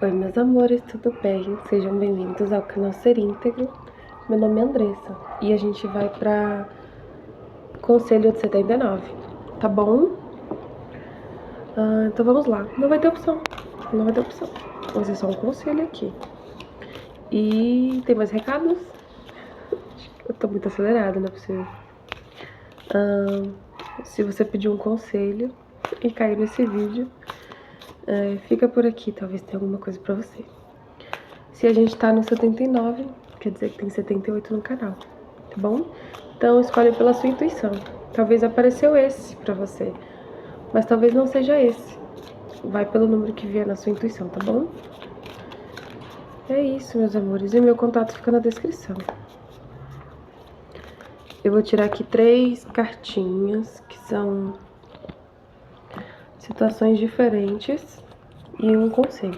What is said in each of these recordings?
Oi, meus amores, tudo bem? Sejam bem-vindos ao canal Ser Íntegro. Meu nome é Andressa e a gente vai para Conselho de 79, tá bom? Então vamos lá. Não vai ter opção. Vai ser só um conselho aqui. E tem mais recados? Eu tô muito acelerada, não é possível. Se você pediu um conselho e caiu nesse vídeo, fica por aqui, talvez tenha alguma coisa pra você. Se a gente tá no 79, quer dizer que tem 78 no canal, tá bom? Então escolhe pela sua intuição. Talvez apareceu esse pra você, mas talvez não seja esse. Vai pelo número que vier na sua intuição, tá bom? É isso, meus amores. E meu contato fica na descrição. Eu vou tirar aqui 3 cartinhas, que são situações diferentes e um conselho.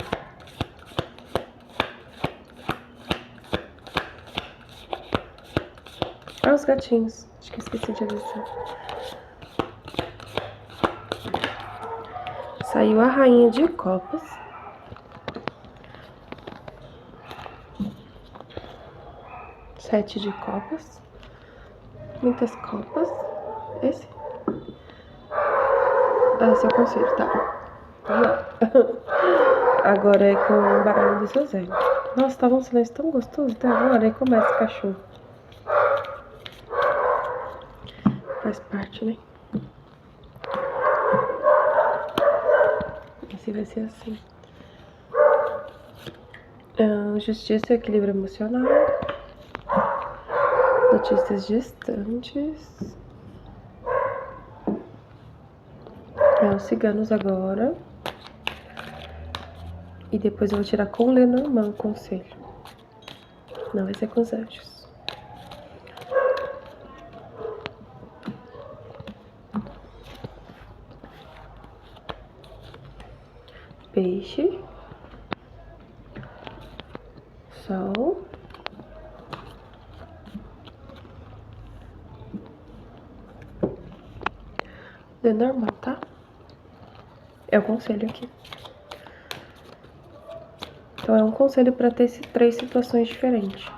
Ah, os gatinhos. Acho que esqueci de avisar. Saiu a rainha de copas. Sete de copas. Muitas copas. Esse? Ah, esse é o conselho, tá. Vamos lá. Agora é com o baralho do seu Zé. Nossa, tava um silêncio tão gostoso até agora. Aí começa o cachorro. Faz parte, né? Esse vai ser assim. Justiça e equilíbrio emocional. Notícias distantes. Os ciganos agora. E depois eu vou tirar com o Lenormand, conselho. Não vai ser com os anjos. Peixe. Sol. Lenormand, tá? É o conselho aqui. Então é um conselho para ter 3 situações diferentes.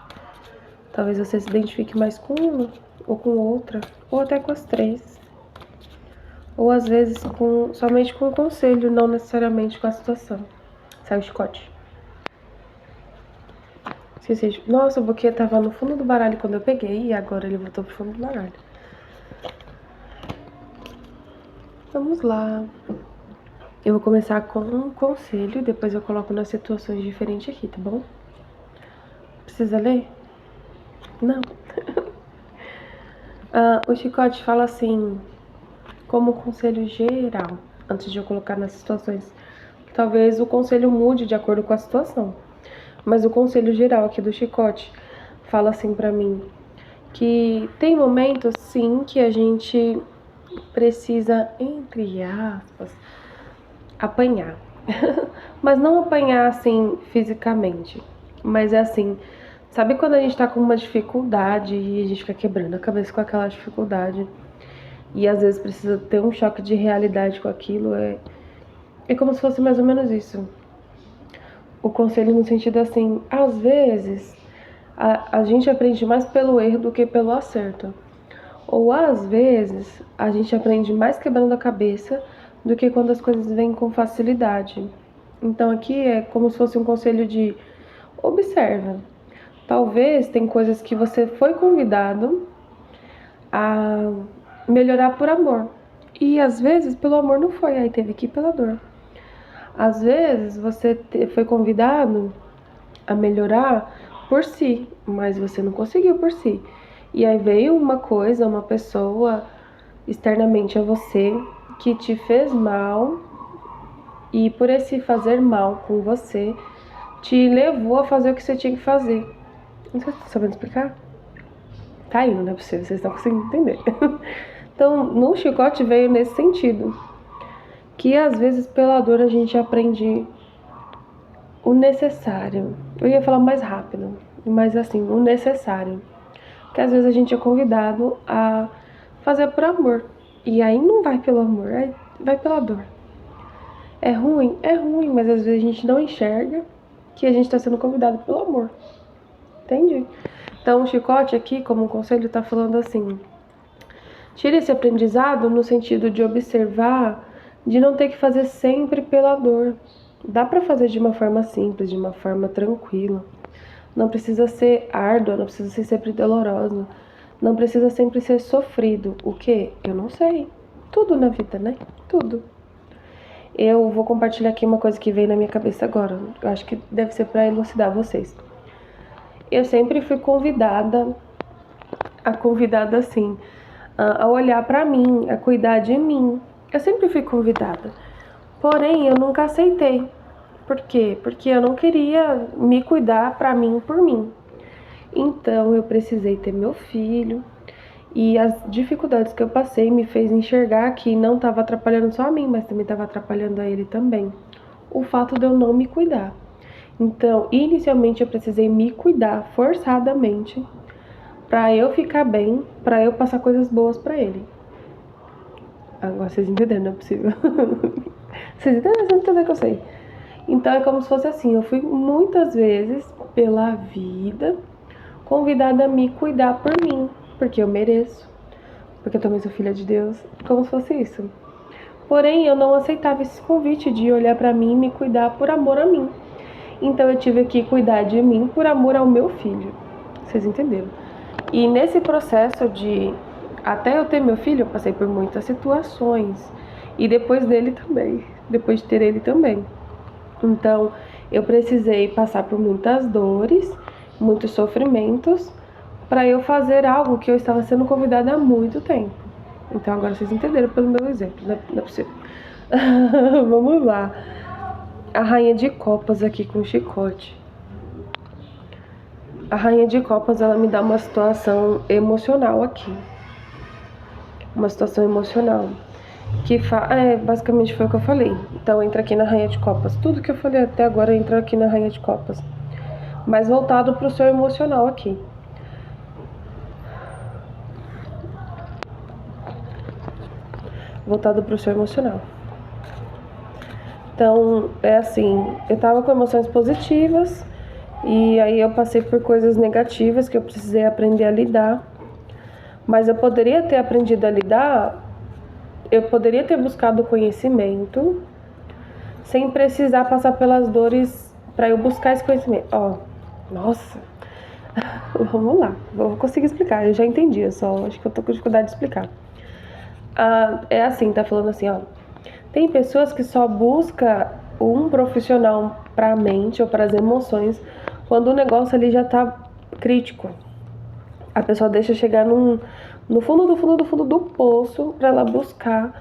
Talvez você se identifique mais com uma, ou com outra, ou até com as 3. Ou às vezes somente com o conselho, não necessariamente com a situação. Sai o chicote. Esqueci. Nossa, o buquê tava no fundo do baralho quando eu peguei e agora ele voltou pro fundo do baralho. Vamos lá. Eu vou começar com um conselho e depois eu coloco nas situações diferentes aqui, tá bom? Precisa ler? Não. O chicote fala assim, como conselho geral, antes de eu colocar nas situações. Talvez o conselho mude de acordo com a situação. Mas o conselho geral aqui do chicote fala assim pra mim, que tem momentos, sim, que a gente precisa, entre aspas, apanhar. Mas não apanhar, assim, fisicamente. Mas é assim, sabe quando a gente tá com uma dificuldade e a gente fica quebrando a cabeça com aquela dificuldade e às vezes precisa ter um choque de realidade com aquilo? É como se fosse mais ou menos isso. O conselho no sentido assim, às vezes a gente aprende mais pelo erro do que pelo acerto. Ou às vezes a gente aprende mais quebrando a cabeça do que quando as coisas vêm com facilidade. Então aqui é como se fosse um conselho de observa. Talvez tem coisas que você foi convidado a melhorar por amor. E às vezes pelo amor não foi, aí teve que ir pela dor. Às vezes você foi convidado a melhorar por si, mas você não conseguiu por si. E aí veio uma coisa, uma pessoa externamente a você que te fez mal e por esse fazer mal com você te levou a fazer o que você tinha que fazer. Não sei se tô sabendo explicar. Tá indo, não é possível, vocês estão conseguindo entender. Então, no chicote veio nesse sentido. Que às vezes pela dor a gente aprende o necessário. Eu ia falar mais rápido, mas assim, o necessário. Que às vezes a gente é convidado a fazer por amor. E aí não vai pelo amor, aí vai pela dor. É ruim, mas às vezes a gente não enxerga que a gente está sendo convidado pelo amor. Entende? Então o chicote aqui, como conselho, está falando assim: tire esse aprendizado no sentido de observar, de não ter que fazer sempre pela dor. Dá para fazer de uma forma simples, de uma forma tranquila. Não precisa ser árdua, não precisa ser sempre dolorosa. Não precisa sempre ser sofrido. O quê? Eu não sei. Tudo na vida, né? Tudo. Eu vou compartilhar aqui uma coisa que veio na minha cabeça agora. Eu acho que deve ser para elucidar vocês. Eu sempre fui convidada assim, a olhar para mim, a cuidar de mim. Eu sempre fui convidada. Porém, eu nunca aceitei. Por quê? Porque eu não queria me cuidar para mim por mim. Então, eu precisei ter meu filho. E as dificuldades que eu passei me fez enxergar que não estava atrapalhando só a mim, mas também estava atrapalhando a ele também. O fato de eu não me cuidar. Então, inicialmente eu precisei me cuidar forçadamente para eu ficar bem, para eu passar coisas boas para ele. Agora vocês entenderam, não é possível. Vocês entenderam que eu sei. Então é como se fosse assim, eu fui muitas vezes pela vida convidada a me cuidar por mim, porque eu mereço, porque eu também sou filha de Deus, como se fosse isso. Porém, eu não aceitava esse convite de olhar para mim e me cuidar por amor a mim. Então eu tive que cuidar de mim por amor ao meu filho. Vocês entenderam? E nesse processo de até eu ter meu filho, eu passei por muitas situações. E depois dele também, depois de ter ele também. Então, eu precisei passar por muitas dores, muitos sofrimentos, para eu fazer algo que eu estava sendo convidada há muito tempo. Então, agora vocês entenderam pelo meu exemplo, não é possível. Vamos lá. A rainha de copas aqui com chicote. A rainha de copas, ela me dá uma situação emocional aqui. Uma situação emocional. Que basicamente foi o que eu falei. Então entra aqui na rainha de copas. Tudo que eu falei até agora entra aqui na rainha de copas. Mas voltado pro seu emocional aqui. Voltado pro seu emocional. Então, é assim, eu tava com emoções positivas e aí eu passei por coisas negativas que eu precisei aprender a lidar. Mas eu poderia ter aprendido a lidar, eu poderia ter buscado conhecimento sem precisar passar pelas dores para eu buscar esse conhecimento. Nossa, vamos lá, vou conseguir explicar, eu já entendi, eu só acho que eu tô com dificuldade de explicar. É assim, tá falando assim, tem pessoas que só buscam um profissional para a mente ou para as emoções quando o negócio ali já tá crítico. A pessoa deixa chegar no fundo do poço para ela buscar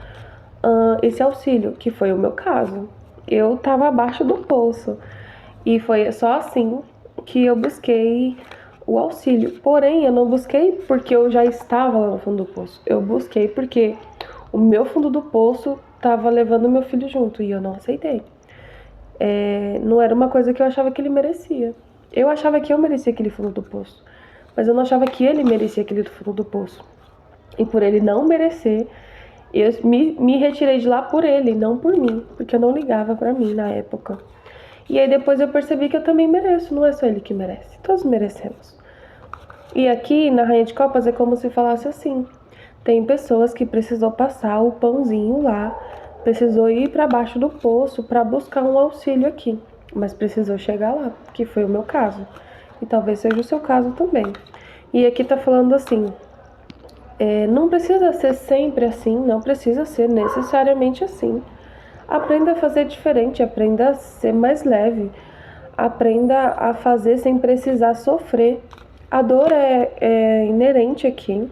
esse auxílio, que foi o meu caso. Eu tava abaixo do poço e foi só assim que eu busquei o auxílio. Porém, eu não busquei porque eu já estava lá no fundo do poço. Eu busquei porque o meu fundo do poço estava levando meu filho junto e eu não aceitei. Não era uma coisa que eu achava que ele merecia. Eu achava que eu merecia aquele fundo do poço, mas eu não achava que ele merecia aquele fundo do poço. E por ele não merecer, eu me retirei de lá por ele, não por mim, porque eu não ligava pra mim na época. E aí depois eu percebi que eu também mereço, não é só ele que merece, todos merecemos. E aqui na Rainha de Copas é como se falasse assim: tem pessoas que precisou passar o pãozinho lá, precisou ir para baixo do poço para buscar um auxílio aqui, mas precisou chegar lá, que foi o meu caso. E talvez seja o seu caso também. E aqui tá falando assim: não precisa ser sempre assim, não precisa ser necessariamente assim. Aprenda a fazer diferente, aprenda a ser mais leve, aprenda a fazer sem precisar sofrer. A dor é inerente aqui,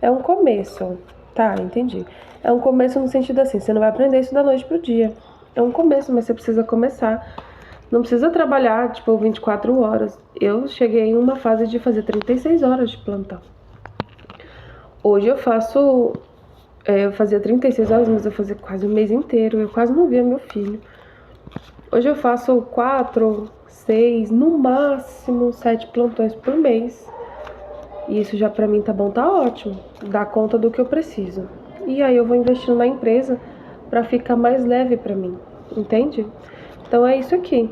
é um começo, tá? Entendi. É um começo no sentido assim, você não vai aprender isso da noite pro dia. É um começo, mas você precisa começar. Não precisa trabalhar, tipo, 24 horas. Eu cheguei em uma fase de fazer 36 horas de plantão. Hoje eu fazia 36 horas, mas eu fazia quase um mês inteiro. Eu quase não via meu filho. Hoje eu faço 4, 6, no máximo 7 plantões por mês. E isso já pra mim tá bom, tá ótimo. Dá conta do que eu preciso. E aí eu vou investindo na empresa pra ficar mais leve pra mim. entende? Então é isso aqui.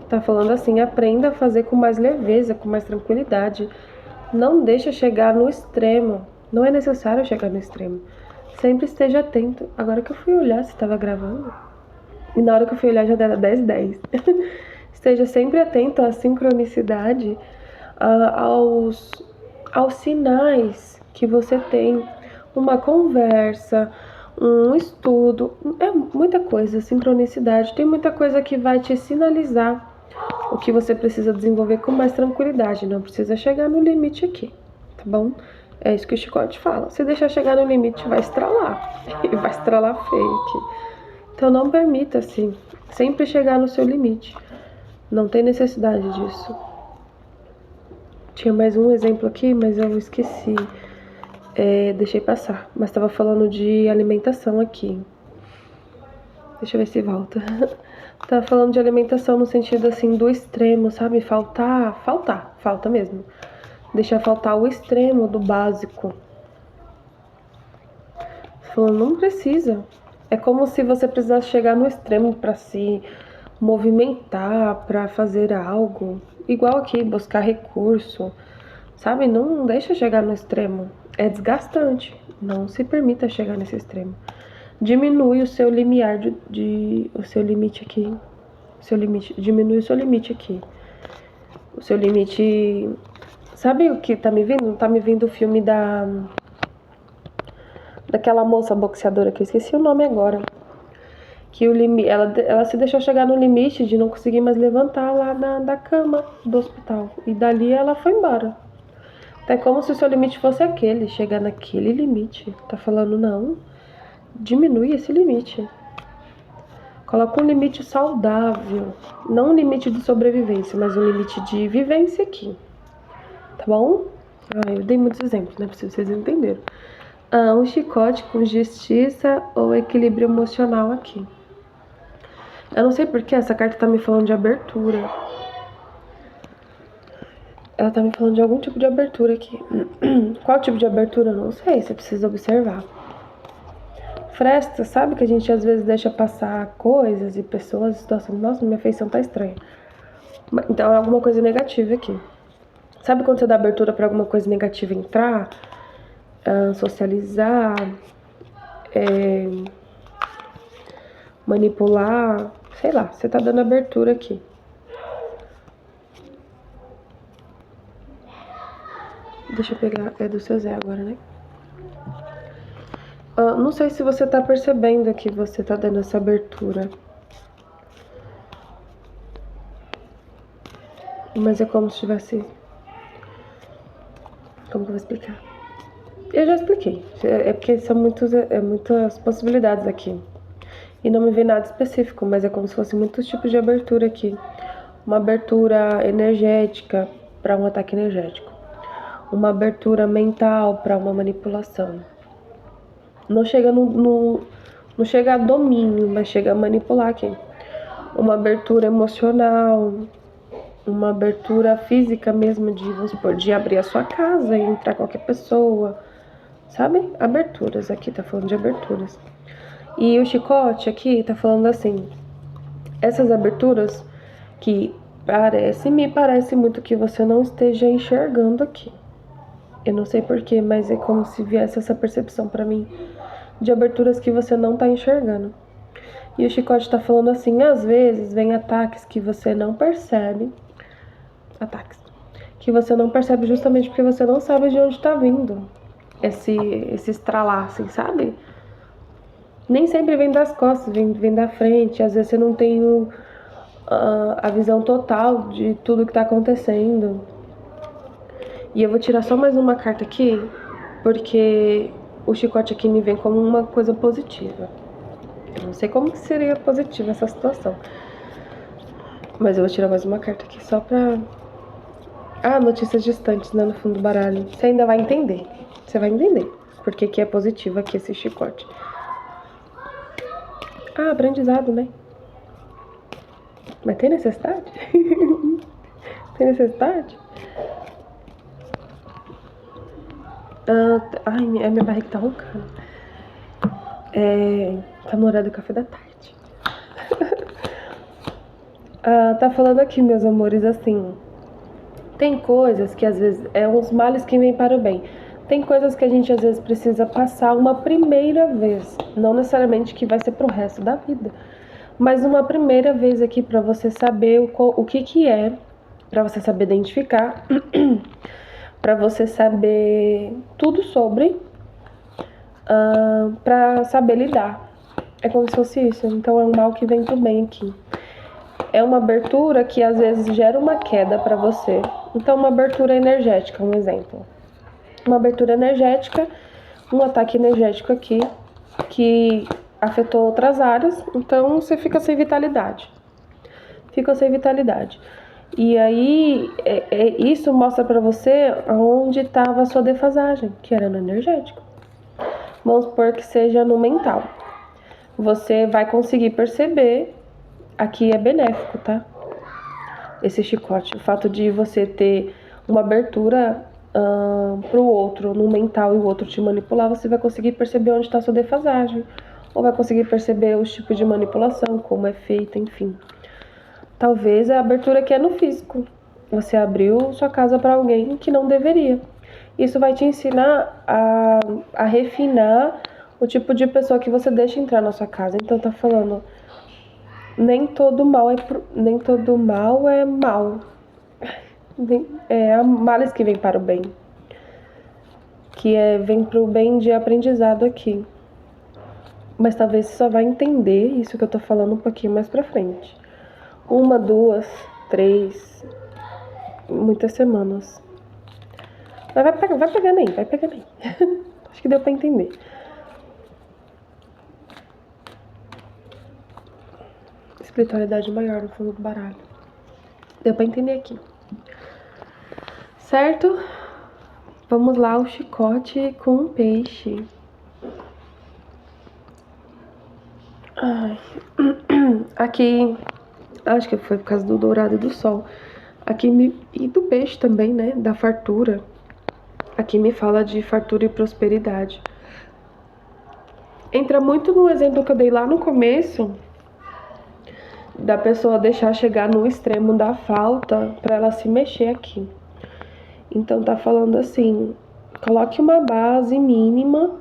Tá falando assim, aprenda a fazer com mais leveza, com mais tranquilidade. Não deixa chegar no extremo. Não é necessário chegar no extremo. Sempre esteja atento. Agora que eu fui olhar se estava gravando. E na hora que eu fui olhar já era 10:10. Esteja sempre atento à sincronicidade, aos, aos sinais que você tem. Uma conversa, um estudo, é muita coisa, sincronicidade. Tem muita coisa que vai te sinalizar o que você precisa desenvolver com mais tranquilidade. Não precisa chegar no limite aqui, tá bom? É isso que o chicote fala. Se deixar chegar no limite, vai estralar. E vai estralar feio aqui. Então não permita, assim, sempre chegar no seu limite. Não tem necessidade disso. Tinha mais um exemplo aqui, mas eu esqueci. Deixei passar. Mas estava falando de alimentação aqui. Deixa eu ver se volta. Tava falando de alimentação no sentido, assim, do extremo, sabe? Falta mesmo. Deixar faltar o extremo do básico. Falando, não precisa. É como se você precisasse chegar no extremo para se movimentar, para fazer algo. Igual aqui, buscar recurso. Sabe? Não deixa chegar no extremo. É desgastante. Não se permita chegar nesse extremo. Diminui o seu limiar o seu limite aqui. Diminui o seu limite aqui. O seu limite. Sabe o que tá me vindo? Tá me vindo o filme daquela moça boxeadora que eu esqueci o nome agora. Que ela se deixou chegar no limite de não conseguir mais levantar lá da cama do hospital. E dali ela foi embora. É como se o seu limite fosse aquele, chegar naquele limite. Tá falando, não. Diminui esse limite. Coloca um limite saudável. Não um limite de sobrevivência, mas um limite de vivência aqui. Tá bom? Eu dei muitos exemplos, né? Pra vocês entenderem. Um chicote com justiça ou equilíbrio emocional aqui. Eu não sei porque essa carta tá me falando de abertura. Ela tá me falando de algum tipo de abertura aqui. Qual tipo de abertura? Eu não sei, você precisa observar. Fresta, sabe que a gente às vezes deixa passar coisas e pessoas, situações. Nossa, minha feição tá estranha. Então é alguma coisa negativa aqui. Sabe quando você dá abertura pra alguma coisa negativa entrar? Socializar, manipular, sei lá, você tá dando abertura aqui. Deixa eu pegar, é do seu Zé agora, né? Não sei se você tá percebendo que você tá dando essa abertura. Mas é como se tivesse... Como que eu vou explicar? Eu já expliquei. É porque são muitas possibilidades aqui. E não me vê nada específico, mas é como se fosse muitos tipos de abertura aqui. Uma abertura energética para um ataque energético. Uma abertura mental para uma manipulação. Não chega não chega a domínio, mas chega a manipular aqui. Uma abertura emocional, uma abertura física mesmo de, vamos supor, de abrir a sua casa e entrar qualquer pessoa. Sabe? Aberturas, aqui tá falando de aberturas. E o chicote aqui tá falando assim, essas aberturas que me parece muito que você não esteja enxergando aqui. Eu não sei porquê, mas é como se viesse essa percepção pra mim de aberturas que você não tá enxergando. E o chicote tá falando assim, às vezes vem ataques que você não percebe. Ataques. Que você não percebe justamente porque você não sabe de onde tá vindo esse estralar, assim, sabe? Nem sempre vem das costas, vem da frente. Às vezes você não tem a visão total de tudo que tá acontecendo. E eu vou tirar só mais uma carta aqui, porque o chicote aqui me vem como uma coisa positiva. Eu não sei como que seria positiva essa situação. Mas eu vou tirar mais uma carta aqui só pra... notícias distantes, né, no fundo do baralho. Você ainda vai entender. Você vai entender porque que é positivo aqui esse chicote. Aprendizado, né? Mas tem necessidade? Tem necessidade? Minha barriga tá roncando. Tá no horário do café da tarde. Tá falando aqui, meus amores, assim, tem coisas que às vezes é uns males que vêm para o bem. Tem coisas que a gente às vezes precisa passar uma primeira vez, não necessariamente que vai ser pro resto da vida, mas uma primeira vez aqui para você saber o que que é, para você saber identificar, para você saber tudo sobre, para saber lidar. É como se fosse isso. Então é um mal que vem pro bem aqui. É uma abertura que às vezes gera uma queda para você. Então uma abertura energética, um exemplo. Uma abertura energética, um ataque energético aqui que afetou outras áreas, então você fica sem vitalidade. Fica sem vitalidade. E aí, isso mostra para você onde estava a sua defasagem, que era no energético. Vamos supor que seja no mental. Você vai conseguir perceber, aqui é benéfico, tá? Esse chicote, o fato de você ter uma abertura para o outro no mental e o outro te manipular, você vai conseguir perceber onde está a sua defasagem, ou vai conseguir perceber os tipos de manipulação, como é feita, enfim. Talvez a abertura aqui é no físico. Você abriu sua casa para alguém que não deveria. Isso vai te ensinar a refinar o tipo de pessoa que você deixa entrar na sua casa. Então tá falando, nem todo mal é mal. Há males que vêm para o bem. Vem para o bem de aprendizado aqui. Mas talvez você só vai entender isso que eu tô falando um pouquinho mais pra frente. 1, 2, 3, muitas semanas. Mas vai pegando aí, vai pegando aí. Acho que deu pra entender. Espiritualidade maior no fundo do baralho. Deu pra entender aqui. Certo? Vamos lá, o chicote com um peixe. Ai. Aqui, acho que foi por causa do dourado do sol. E do peixe também, né? Da fartura. Aqui me fala de fartura e prosperidade. Entra muito no exemplo que eu dei lá no começo, da pessoa deixar chegar no extremo da falta para ela se mexer aqui. Então tá falando assim, coloque uma base mínima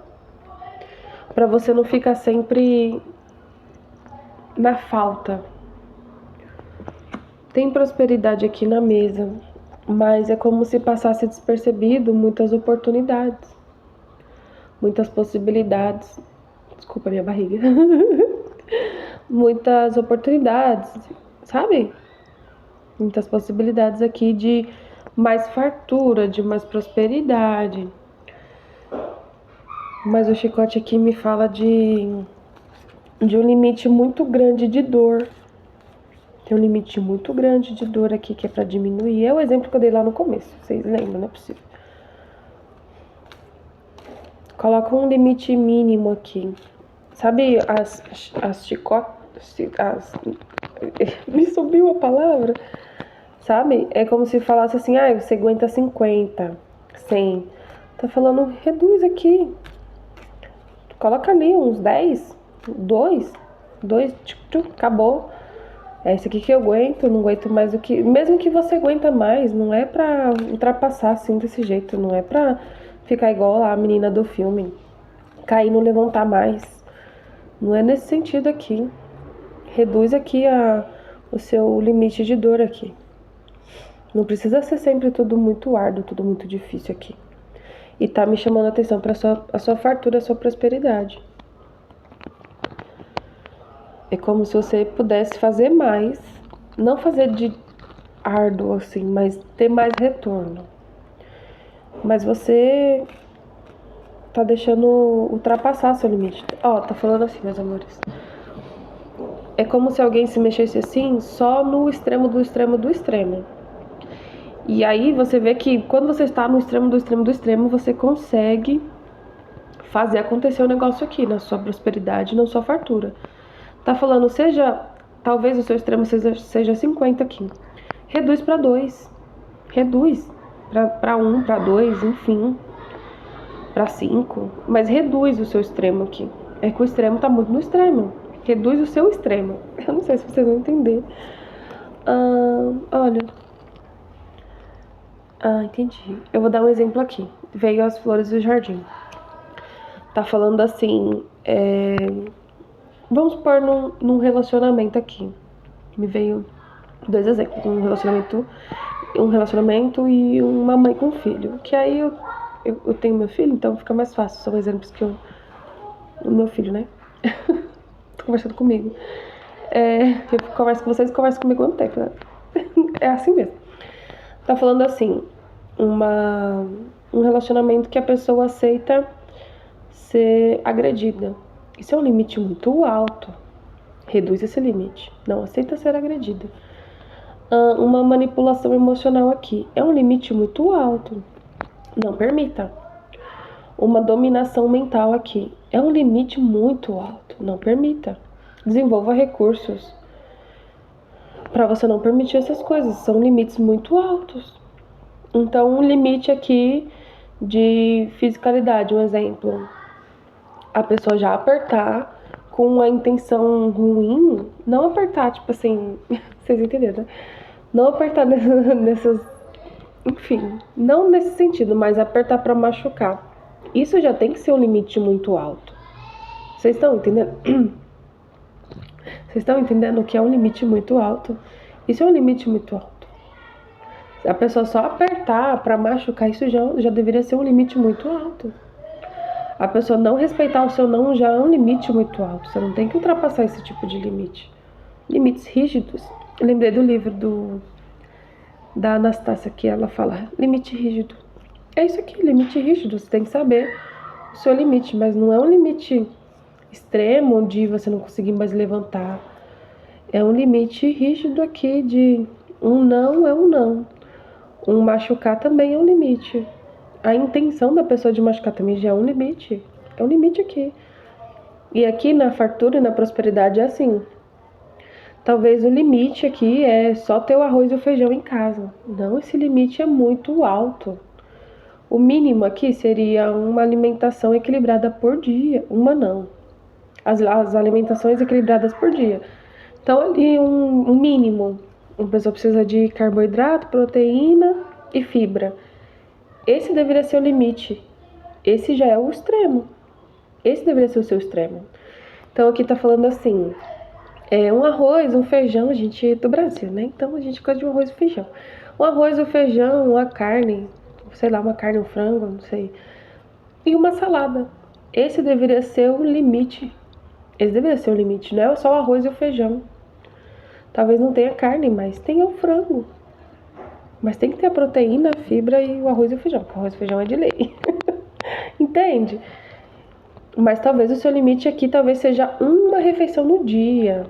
para você não ficar sempre na falta. Tem prosperidade aqui na mesa, mas é como se passasse despercebido muitas oportunidades, muitas possibilidades. Desculpa a minha barriga. Muitas oportunidades, sabe? Muitas possibilidades aqui de mais fartura, de mais prosperidade. Mas o chicote aqui me fala de um limite muito grande de dor. Tem um limite muito grande de dor aqui que é pra diminuir. É o exemplo que eu dei lá no começo, vocês lembram, não é possível. Coloca um limite mínimo aqui. Sabe as chicotes, me subiu a palavra, sabe? É como se falasse assim, você aguenta 50, 100. Tá falando, reduz aqui. Coloca ali uns 10, 2, acabou. É isso aqui que eu aguento, não aguento mais do que... Mesmo que você aguenta mais, não é pra ultrapassar assim desse jeito, não é pra ficar igual lá a menina do filme, cair e não levantar mais. Não é nesse sentido aqui. Reduz aqui o seu limite de dor aqui. Não precisa ser sempre tudo muito árduo, tudo muito difícil aqui. E tá me chamando a atenção para a sua fartura, a sua prosperidade. É como se você pudesse fazer mais, não fazer de árduo assim, mas ter mais retorno. Mas você tá deixando ultrapassar seu limite. Tá falando assim, meus amores. É como se alguém se mexesse assim, só no extremo do extremo do extremo. E aí você vê que quando você está no extremo do extremo do extremo, você consegue fazer acontecer o negócio aqui, na sua prosperidade, na sua fartura. Tá falando, talvez o seu extremo seja 50 aqui. Reduz para 2. Reduz para 1, para 2, enfim. Para 5. Mas reduz o seu extremo aqui. É que o extremo tá muito no extremo. Reduz o seu extremo. Eu não sei se vocês vão entender. Olha. Entendi. Eu vou dar um exemplo aqui. Veio as flores do jardim. Tá falando assim, vamos pôr num relacionamento aqui. Me veio 2 exemplos, um relacionamento e uma mãe com filho. Que aí eu tenho meu filho, então fica mais fácil. São exemplos que o meu filho, né? Tô conversando comigo. Eu converso com vocês, converso comigo há um tempo, né? É assim mesmo. Tá falando assim, um relacionamento que a pessoa aceita ser agredida. Isso é um limite muito alto. Reduz esse limite. Não aceita ser agredida. Uma manipulação emocional aqui. É um limite muito alto. Não permita. Uma dominação mental aqui. É um limite muito alto. Não permita. Desenvolva recursos para você não permitir essas coisas. São limites muito altos. Então, um limite aqui de fisicalidade, um exemplo. A pessoa já apertar com a intenção ruim, não apertar, tipo assim, vocês entenderam, né? Não apertar nessas, enfim, não nesse sentido, mas apertar para machucar. Isso já tem que ser um limite muito alto. Vocês estão entendendo? Vocês estão entendendo que é um limite muito alto? Isso é um limite muito alto. A pessoa só apertar para machucar, isso já deveria ser um limite muito alto. A pessoa não respeitar o seu não já é um limite muito alto. Você não tem que ultrapassar esse tipo de limite. Limites rígidos. Eu lembrei do livro da Anastácia que ela fala limite rígido. É isso aqui, limite rígido. Você tem que saber o seu limite, mas não é um limite extremo de você não conseguir mais levantar. É um limite rígido aqui de um não é um não. Um machucar também é um limite. A intenção da pessoa de machucar também já é um limite. É um limite aqui. E aqui na fartura e na prosperidade é assim. Talvez o limite aqui é só ter o arroz e o feijão em casa. Não, esse limite é muito alto. O mínimo aqui seria uma alimentação equilibrada por dia. Uma não. As alimentações equilibradas por dia. Então ali um mínimo. Uma pessoa precisa de carboidrato, proteína e fibra. Esse deveria ser o limite. Esse já é o extremo. Esse deveria ser o seu extremo. Então aqui tá falando assim, um arroz, um feijão, a gente é do Brasil, né? Então a gente gosta de um arroz e feijão. Um arroz, um feijão, uma carne, sei lá, uma carne, um frango, não sei. E uma salada. Esse deveria ser o limite. Esse deveria ser o limite, não é só o arroz e o feijão. Talvez não tenha carne, mas tenha o frango. Mas tem que ter a proteína, a fibra e o arroz e o feijão, porque o arroz e o feijão é de lei. Entende? Mas talvez o seu limite aqui talvez seja uma refeição no dia.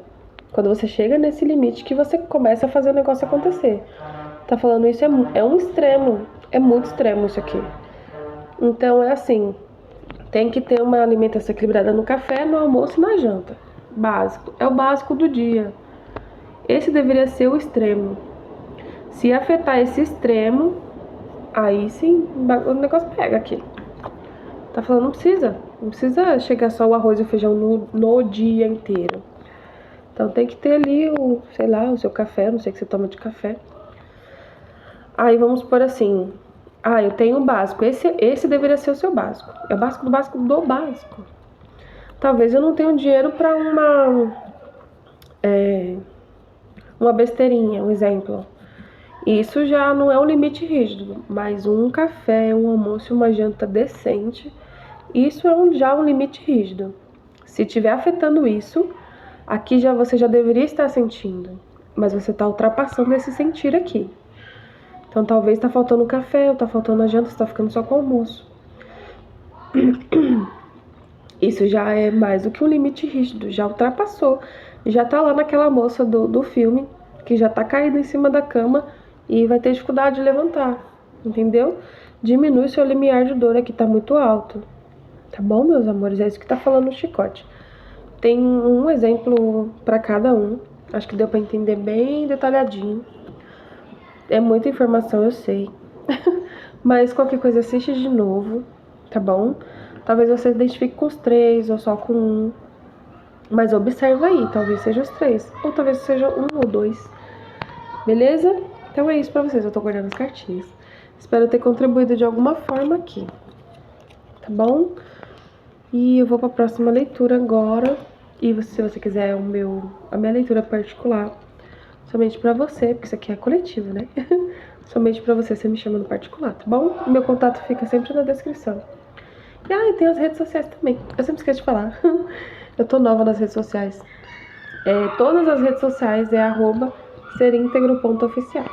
Quando você chega nesse limite que você começa a fazer o negócio acontecer. Tá falando isso é um extremo. É muito extremo isso aqui. Então é assim. Tem que ter uma alimentação equilibrada no café, no almoço e na janta. Básico. É o básico do dia. Esse deveria ser o extremo. Se afetar esse extremo, aí sim o negócio pega aqui. Tá falando, não precisa chegar só o arroz e o feijão no dia inteiro. Então tem que ter ali sei lá, o seu café, não sei o que você toma de café. Aí vamos por assim, eu tenho o básico, esse deveria ser o seu básico. É o básico do básico do básico. Talvez eu não tenha dinheiro pra uma besteirinha, um exemplo. Isso já não é um limite rígido, mas um café, um almoço e uma janta decente, isso é já um limite rígido. Se estiver afetando isso, aqui você já deveria estar sentindo, mas você está ultrapassando esse sentir aqui. Então talvez está faltando o café, ou está faltando a janta, você está ficando só com o almoço. Isso já é mais do que um limite rígido, já ultrapassou. Já está lá naquela moça do filme, que já está caída em cima da cama, e vai ter dificuldade de levantar, entendeu? Diminui seu limiar de dor aqui, tá muito alto. Tá bom, meus amores? É isso que tá falando o chicote. Tem um exemplo para cada um. Acho que deu para entender bem detalhadinho. É muita informação, eu sei. Mas qualquer coisa assiste de novo, tá bom? Talvez você se identifique com os 3 ou só com um. Mas observa aí, talvez seja os 3. Ou talvez seja 1 ou 2. Beleza? Então é isso pra vocês, eu tô guardando as cartinhas. Espero ter contribuído de alguma forma aqui, tá bom? E eu vou pra próxima leitura agora. E se você quiser a minha leitura particular, somente pra você, porque isso aqui é coletivo, né? Somente pra você me chama no particular, tá bom? O meu contato fica sempre na descrição. E tem as redes sociais também. Eu sempre esqueço de falar. Eu tô nova nas redes sociais. Todas as redes sociais é @seríntegro.oficial.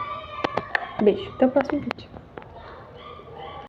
Beijo, até o próximo vídeo.